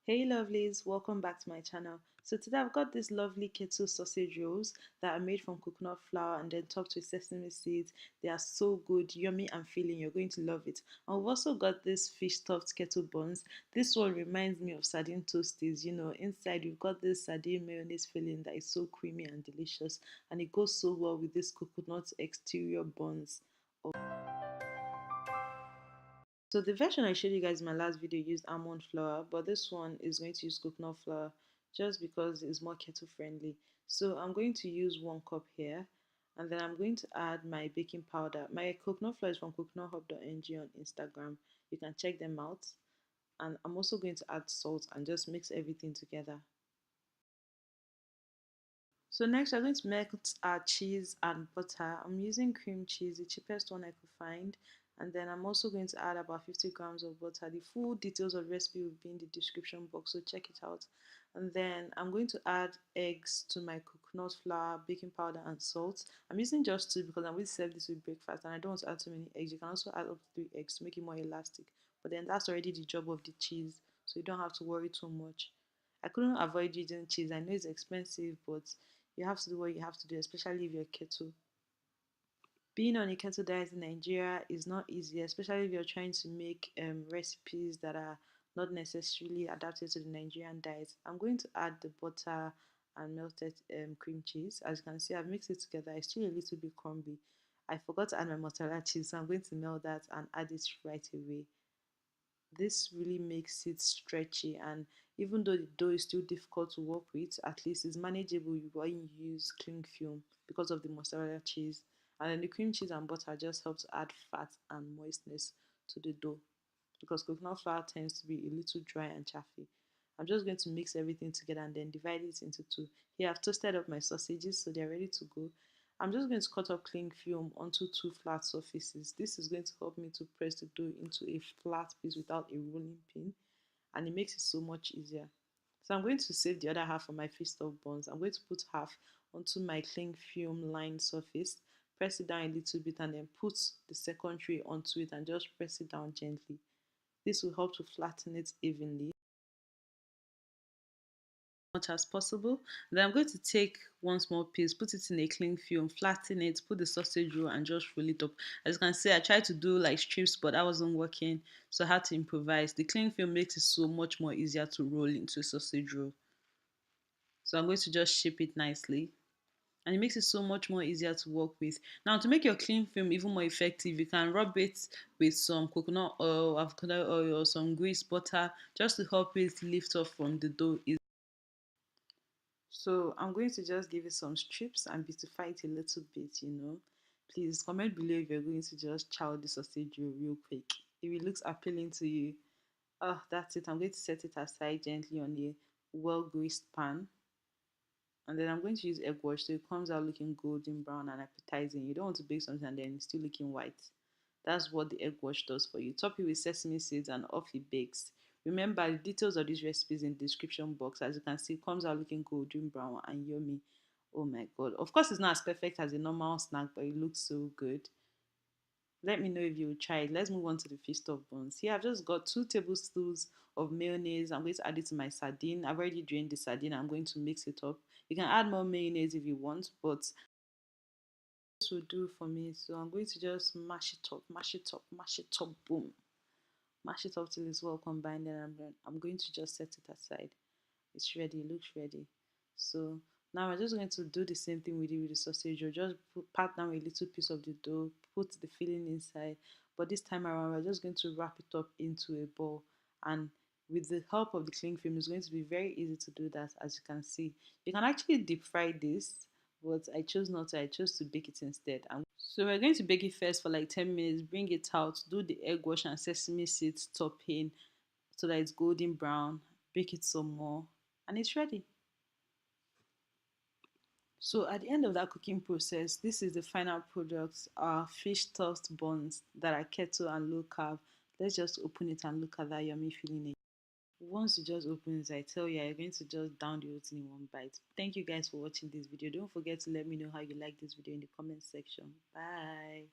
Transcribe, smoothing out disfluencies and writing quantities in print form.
Hey lovelies, welcome back to my channel. So today I've got these lovely keto sausage rolls that are made from coconut flour and then topped with sesame seeds. They are so good, yummy and filling. You're going to love it. And we've also got this fish stuffed keto buns. This one reminds me of sardine toasties. Inside you've got this sardine mayonnaise filling that is so creamy and delicious, and it goes so well with this coconut exterior buns. So the version I showed you guys in my last video used almond flour, but this one is going to use coconut flour just because it's more keto friendly. So I'm going to use 1 cup here, and then I'm going to add my baking powder. My coconut flour is from coconuthub.ng on Instagram. You can check them out. And I'm also going to add salt and just mix everything together. So next we're going to melt our cheese and butter. I'm using cream cheese, the cheapest one I could find. And then I'm also going to add about 50 grams of butter. The full details of the recipe will be in the description box, so check it out. And then I'm going to add eggs to my coconut flour, baking powder, and salt. I'm using just 2 because I'm going to serve this with breakfast and I don't want to add too many eggs. You can also add up to 3 eggs to make it more elastic. But then that's already the job of the cheese, so you don't have to worry too much. I couldn't avoid using cheese. I know it's expensive, but you have to do what you have to do, especially if you're keto. Being on a keto diet in Nigeria is not easy, especially if you're trying to make recipes that are not necessarily adapted to the Nigerian diet. I'm going to add the butter and melted cream cheese. As you can see, I've mixed it together. It's still a little bit crumbly. I forgot to add my mozzarella cheese, so I'm going to melt that and add it right away. This really makes it stretchy, and even though the dough is still difficult to work with, at least it's manageable when you use cling film because of the mozzarella cheese. And then the cream cheese and butter just help to add fat and moistness to the dough because coconut flour tends to be a little dry and chaffy. I'm just going to mix everything together and then divide it into two. Here I've toasted up my sausages so they're ready to go. I'm just going to cut up cling film onto 2 flat surfaces. This is going to help me to press the dough into a flat piece without a rolling pin, and it makes it so much easier. So I'm going to save the other half for my feast of buns. I'm going to put half onto my cling film lined surface, press it down a little bit, and then put the second tray onto it and just press it down gently. This will help to flatten it evenly much as possible. Then I'm going to take one small piece, put it in a cling film, flatten it, put the sausage roll and just roll it up. As you can see, I tried to do like strips, but that wasn't working, so I had to improvise. The cling film makes it so much more easier to roll into a sausage roll. So I'm going to just shape it nicely, and it makes it so much more easier to work with. Now, to make your cling film even more effective, you can rub it with some coconut oil, avocado oil, or some grease, butter, just to help it lift off from the dough. So I'm going to just give it some strips and beautify it a little bit. Please comment below if you're going to just chow the sausage real quick. If it looks appealing to you, oh, that's it. I'm going to set it aside gently on a well-greased pan. And then I'm going to use egg wash so it comes out looking golden brown and appetizing. You don't want to bake something and then it's still looking white. That's what the egg wash does for you. Top it with sesame seeds and off it bakes. Remember, the details of these recipes in the description box. As you can see, it comes out looking golden brown and yummy. Oh my god. Of course, it's not as perfect as a normal snack, but it looks so good. Let me know if you will try it. Let's move on to the feast of buns. Here I've just got 2 tablespoons of mayonnaise. I'm going to add it to my sardine. I've already drained the sardine. I'm going to mix it up. You can add more mayonnaise if you want, but this will do for me. So I'm going to just mash it up, mash it up, mash it up, boom. Mash it up till it's well combined, and I'm going to just set it aside. It's ready, it looks ready. So now we're just going to do the same thing we did with the sausage. You'll just pat down a little piece of the dough, put the filling inside, but this time around we're just going to wrap it up into a ball, and with the help of the cling film it's going to be very easy to do that. As you can see, you can actually deep fry this, but I chose not to. I chose to bake it instead. So we're going to bake it first for like 10 minutes, bring it out, do the egg wash and sesame seeds topping so that it's golden brown, bake it some more, and it's ready. So at the end of that cooking process, this is the final product, our fish tossed buns that are keto and low carb. Let's just open it and look at that yummy feeling. Once you just open it, I tell you, you're going to just down the whole thing in one bite. Thank you guys for watching this video. Don't forget to let me know how you like this video in the comment section. Bye.